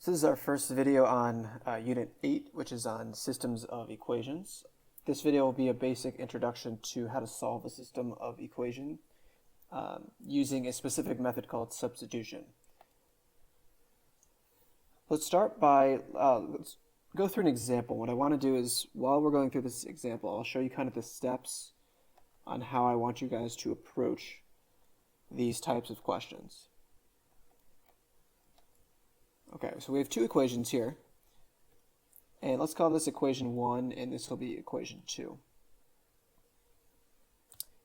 This is our first video on Unit 8, which is on systems of equations. This video will be a basic introduction to how to solve a system of equation using a specific method called substitution. Let's start by, let's go through an example. What I want to do is, while we're going through this example, I'll show you kind of the steps on how I want you guys to approach these types of questions. Okay, so we have two equations here, and let's call this equation 1, and this will be equation 2.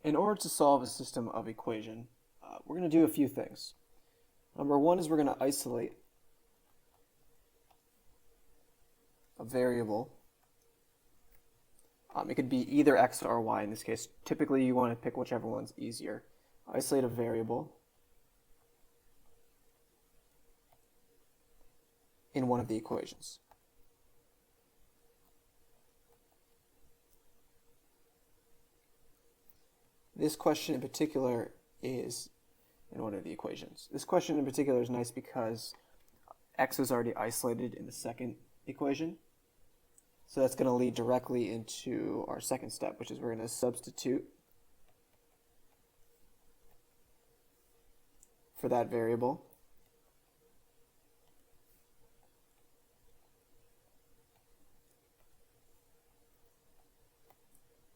In order to solve a system of equation, we're going to do a few things. Number one is we're going to isolate a variable. It could be either x or y in this case. Typically you want to pick whichever one's easier. Isolate a variable in one of the equations. This question in particular is in one of the equations. This question in particular is nice because x is already isolated in the second equation. So that's going to lead directly into our second step, which is we're going to substitute for that variable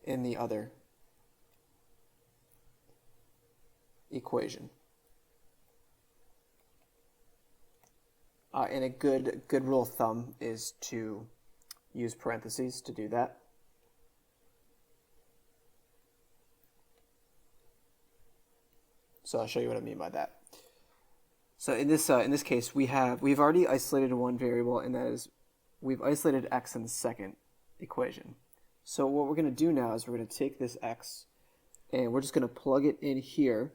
in the other equation. And a good rule of thumb is to use parentheses to do that. So I'll show you what I mean by that. So in this case, we've already isolated one variable, and that is we've isolated x in the second equation. So what we're going to do now is we're going to take this x and we're just going to plug it in here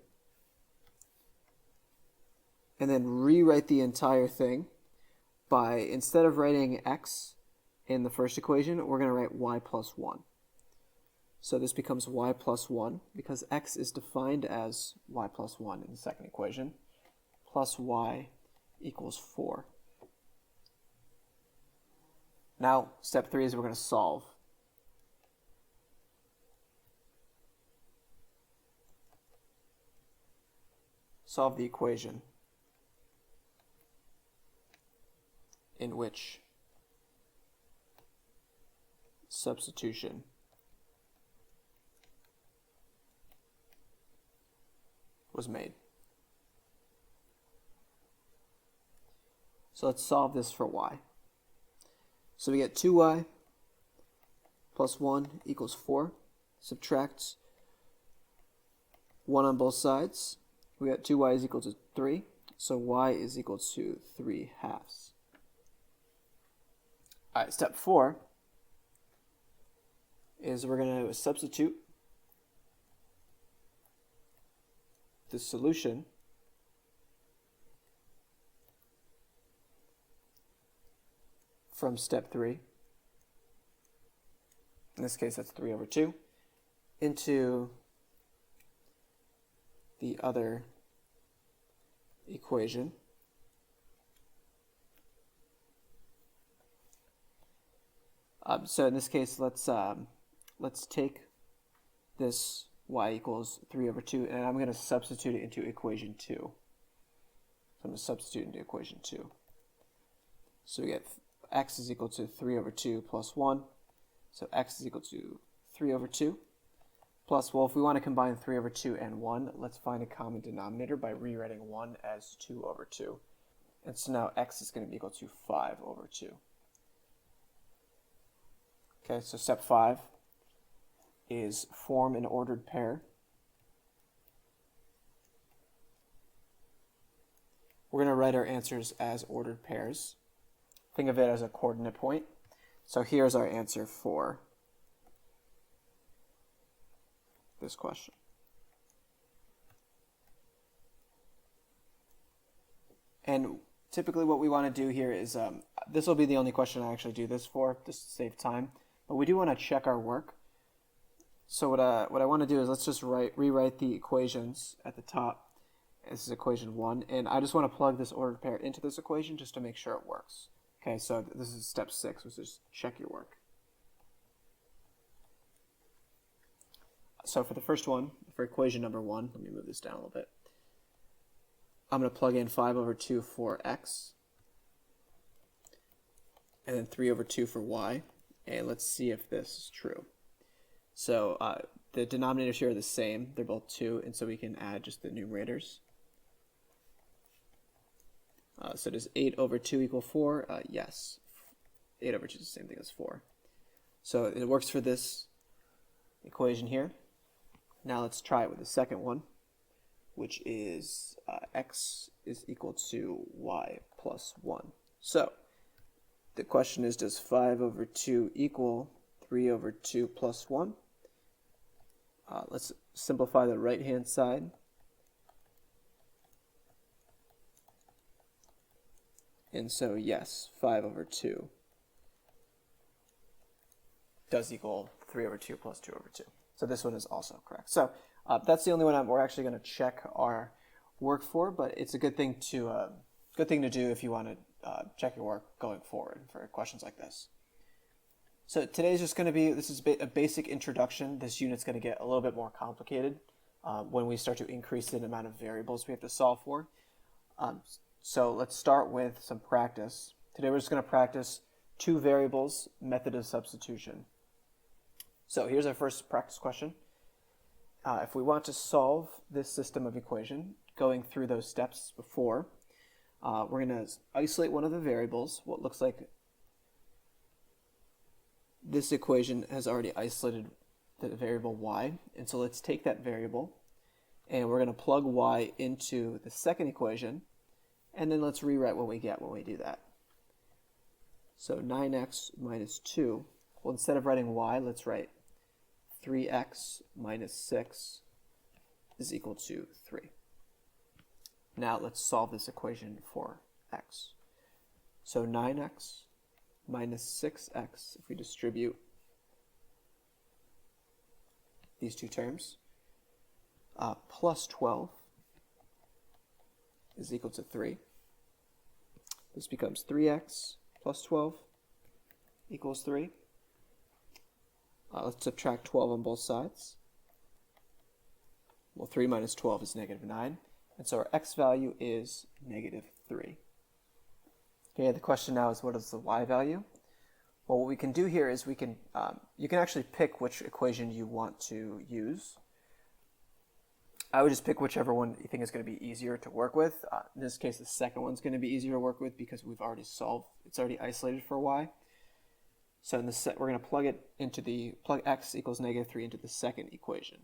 and then rewrite the entire thing by, instead of writing x in the first equation, we're going to write y plus 1. So this becomes y plus 1 because x is defined as y plus 1 in the second equation, plus y equals 4. Now step 3 is we're going to solve. Solve the equation in which substitution was made. So let's solve this for y. So we get 2y plus 1 equals 4. Subtract 1 on both sides. We got 2y is equal to 3, so y is equal to 3 halves. All right, step 4 is we're going to substitute the solution from step 3, in this case that's 3 over 2, into the other equation. So in this case, let's take this y equals 3 over 2, and I'm going to substitute it into equation 2. So I'm going to substitute into equation 2. So we get x is equal to 3 over 2 plus 1. So x is equal to 3 over 2. Plus, well, if we want to combine 3 over 2 and 1, let's find a common denominator by rewriting 1 as 2 over 2. And so now x is going to be equal to 5 over 2. Okay, so step 5 is form an ordered pair. We're going to write our answers as ordered pairs. Think of it as a coordinate point. So here's our answer for this question. And typically what we want to do here is, this will be the only question I actually do this for, just to save time, but we do want to check our work. So what I want to do is let's just rewrite the equations at the top, This is equation 1, and I just want to plug this ordered pair into this equation just to make sure it works. Okay, so this is step 6, which is check your work. So for the first one, for equation number 1, let me move this down a little bit. I'm going to plug in 5 over 2 for x, and then 3 over 2 for y, and let's see if this is true. So the denominators here are the same, they're both 2, and so we can add just the numerators. So does 8 over 2 equal 4? Yes. 8 over 2 is the same thing as 4. So it works for this equation here. Now let's try it with the second one, which is x is equal to y plus 1. So the question is, does 5 over 2 equal 3 over 2 plus 1? Let's simplify the right-hand side. And so, yes, 5 over 2 does equal 3 over 2 plus 2 over 2. So this one is also correct. So that's the only one we're actually going to check our work for, but it's a good thing to do if you want to check your work going forward for questions like this. So today's just going to be, this is a basic introduction. This unit's going to get a little bit more complicated when we start to increase the amount of variables we have to solve for. So let's start with some practice. Today we're just going to practice 2 variables method of substitution. So here's our first practice question. If we want to solve this system of equation, going through those steps before, we're going to isolate one of the variables. What looks like this equation has already isolated the variable y, and so let's take that variable and we're going to plug y into the second equation, and then let's rewrite what we get when we do that. So 9x minus 2, well, instead of writing y, let's write 3x minus 6 is equal to 3. Now let's solve this equation for x. So 9x minus 6x, if we distribute these two terms, plus 12 is equal to 3. This becomes 3x plus 12 equals 3. Let's subtract 12 on both sides. Well, 3 minus 12 is negative 9. And so our x value is negative 3. Okay, the question now is, what is the y value? Well, what we can do here is we can, you can actually pick which equation you want to use. I would just pick whichever one you think is going to be easier to work with. In this case, the second one's going to be easier to work with because we've already solved, it's already isolated for y. So in this we're going to plug it into plug x equals negative 3 into the second equation.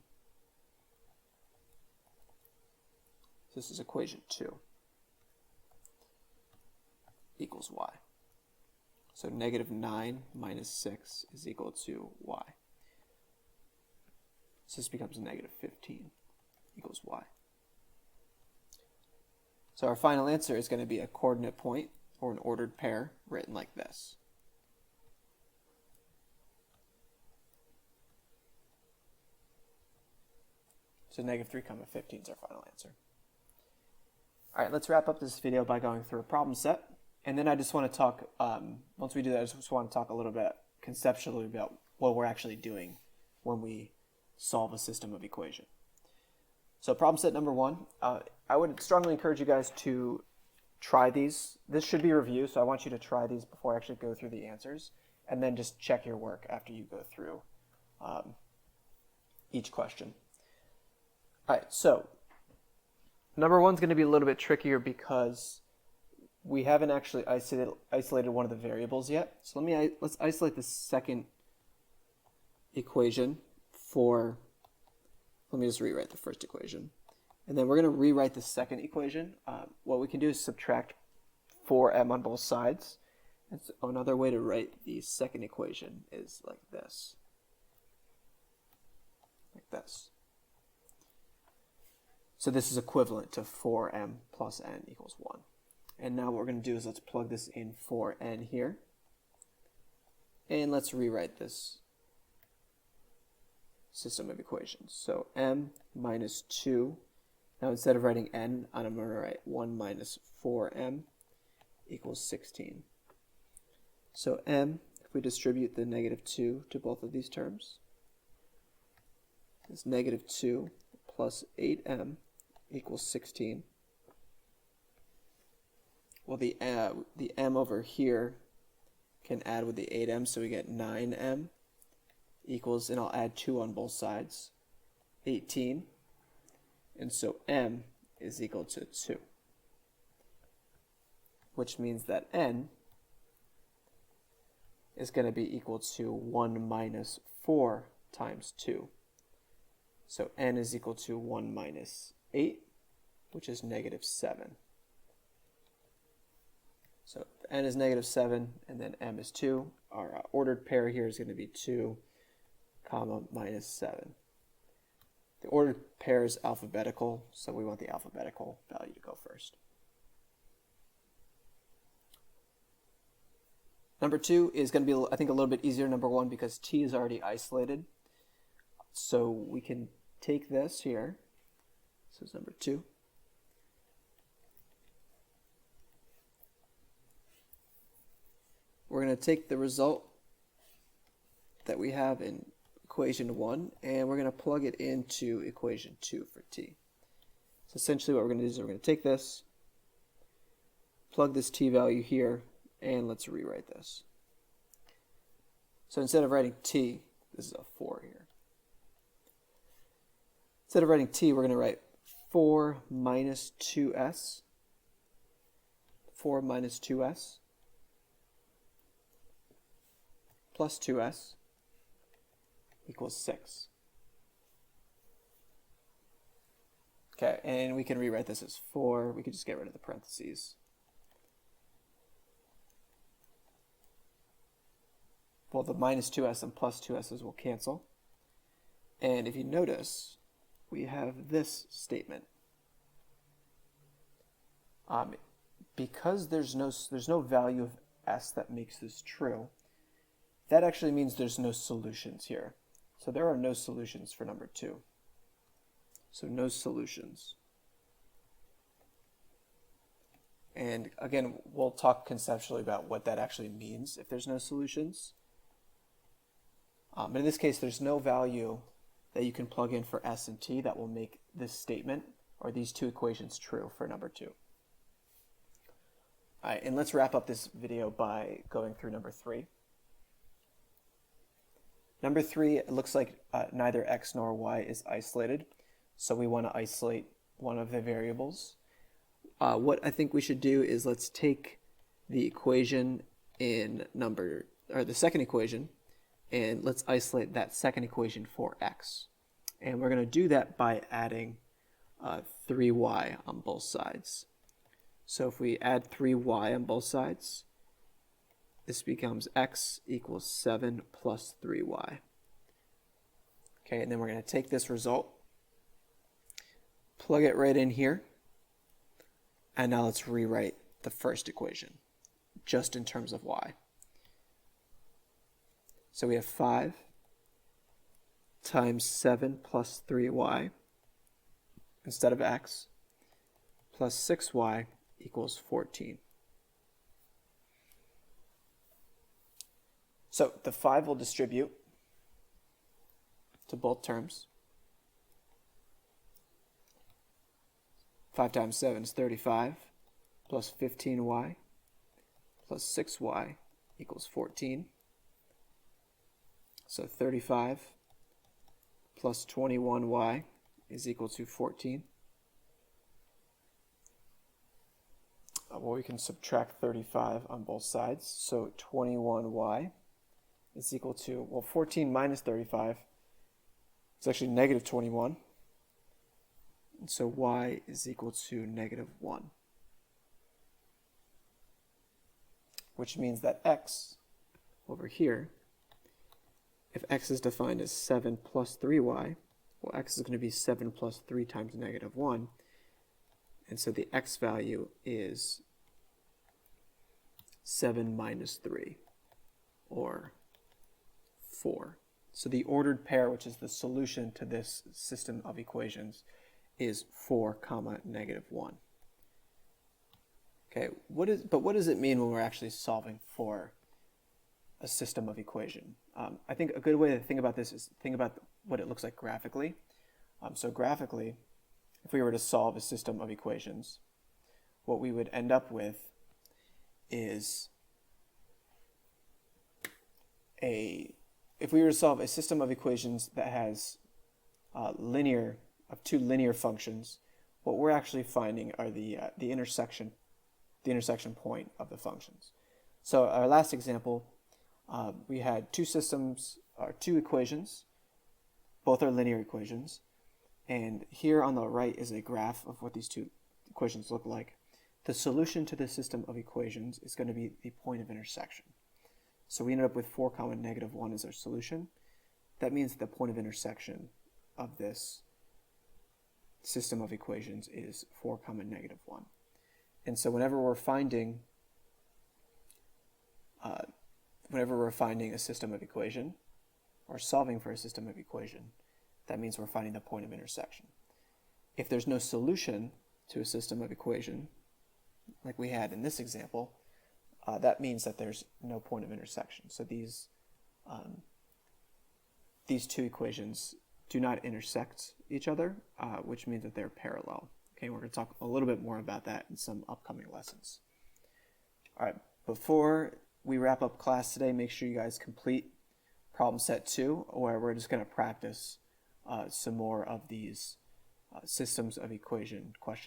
So this is equation 2 equals y. So negative 9 minus 6 is equal to y. So this becomes negative 15 equals y. So our final answer is going to be a coordinate point or an ordered pair written like this. So negative 3, 15 is our final answer. All right, let's wrap up this video by going through a problem set. And then I just want to talk, once we do that, I just want to talk a little bit conceptually about what we're actually doing when we solve a system of equation. So problem set number 1, I would strongly encourage you guys to try these. This should be a review, so I want you to try these before I actually go through the answers, and then just check your work after you go through each question. All right, so number 1 is going to be a little bit trickier because we haven't actually isolated one of the variables yet. So let's isolate the second equation for, let me just rewrite the first equation. And then we're going to rewrite the second equation. What we can do is subtract 4m on both sides. And so another way to write the second equation is like this. Like this. So this is equivalent to 4m plus n equals 1. And now what we're going to do is let's plug this in for n here. And let's rewrite this system of equations. So m minus 2 Now instead of writing n, I'm going to write 1 minus 4m equals 16. So m, if we distribute the negative 2 to both of these terms, is negative 2 plus 8m equals 16. Well, the m over here can add with the 8m, so we get 9m equals, and I'll add 2 on both sides, 18. And so m is equal to 2, which means that n is going to be equal to 1 minus 4 times 2. So n is equal to 1 minus 8, which is negative 7. So n is negative 7, and then m is 2. Our ordered pair here is going to be 2, comma, minus 7. The ordered pair is alphabetical, so we want the alphabetical value to go first. Number 2 is going to be, I think, a little bit easier than number 1 because t is already isolated. So we can take this here. This is number 2. We're going to take the result that we have in equation 1, and we're going to plug it into equation 2 for t. So essentially what we're going to do is we're going to take this, plug this t value here, and let's rewrite this. So instead of writing t, this is a 4 here. Instead of writing t, we're going to write 4 minus 2s, 4 minus 2s, plus 2s, equals 6. Okay, and we can rewrite this as 4. We could just get rid of the parentheses. Well, the minus 2s and plus 2s's will cancel. And if you notice, we have this statement. Because there's no value of s that makes this true, that actually means there's no solutions here. So there are no solutions for number 2. So no solutions. And again, we'll talk conceptually about what that actually means if there's no solutions. But in this case, there's no value that you can plug in for s and t that will make this statement or these two equations true for number 2. All right, and let's wrap up this video by going through number 3. Number 3, it looks like neither x nor y is isolated, so we want to isolate one of the variables. What I think we should do is let's take the equation in the second equation, and let's isolate that second equation for x. And we're going to do that by adding 3y on both sides. So if we add 3y on both sides, this becomes x equals 7 plus 3y. Okay, and then we're going to take this result, plug it right in here, and now let's rewrite the first equation, just in terms of y. So we have 5 times 7 plus 3y instead of x, plus 6y equals 14. So the 5 will distribute to both terms. 5 times 7 is 35, plus 15y, plus 6y equals 14. So 35 plus 21y is equal to 14. Well, we can subtract 35 on both sides. So 21y is equal to, well, 14 minus 35 is actually negative 21. And so y is equal to negative 1. Which means that x over here, if x is defined as 7 plus 3y, well, x is going to be 7 plus 3 times negative 1. And so the x value is 7 minus 3, or 4. So the ordered pair, which is the solution to this system of equations, is 4 comma negative 1. Okay, what does it mean when we're actually solving for a system of equation? I think a good way to think about this is think about what it looks like graphically. So graphically, if we were to solve a system of equations, what we would end up with is if we were to solve a system of equations that has two linear functions, what we're actually finding are the intersection point of the functions. So our last example, we had two equations, both are linear equations, and here on the right is a graph of what these two equations look like. The solution to the system of equations is going to be the point of intersection. So we ended up with 4 comma negative 1 as our solution. That means the point of intersection of this system of equations is 4 comma negative 1. And so whenever we're finding a system of equation, or solving for a system of equation, that means we're finding the point of intersection. If there's no solution to a system of equation, like we had in this example, that means that there's no point of intersection. So these two equations do not intersect each other, which means that they're parallel. Okay, we're going to talk a little bit more about that in some upcoming lessons. All right, before we wrap up class today, make sure you guys complete problem set 2, where we're just going to practice some more of these systems of equation questions.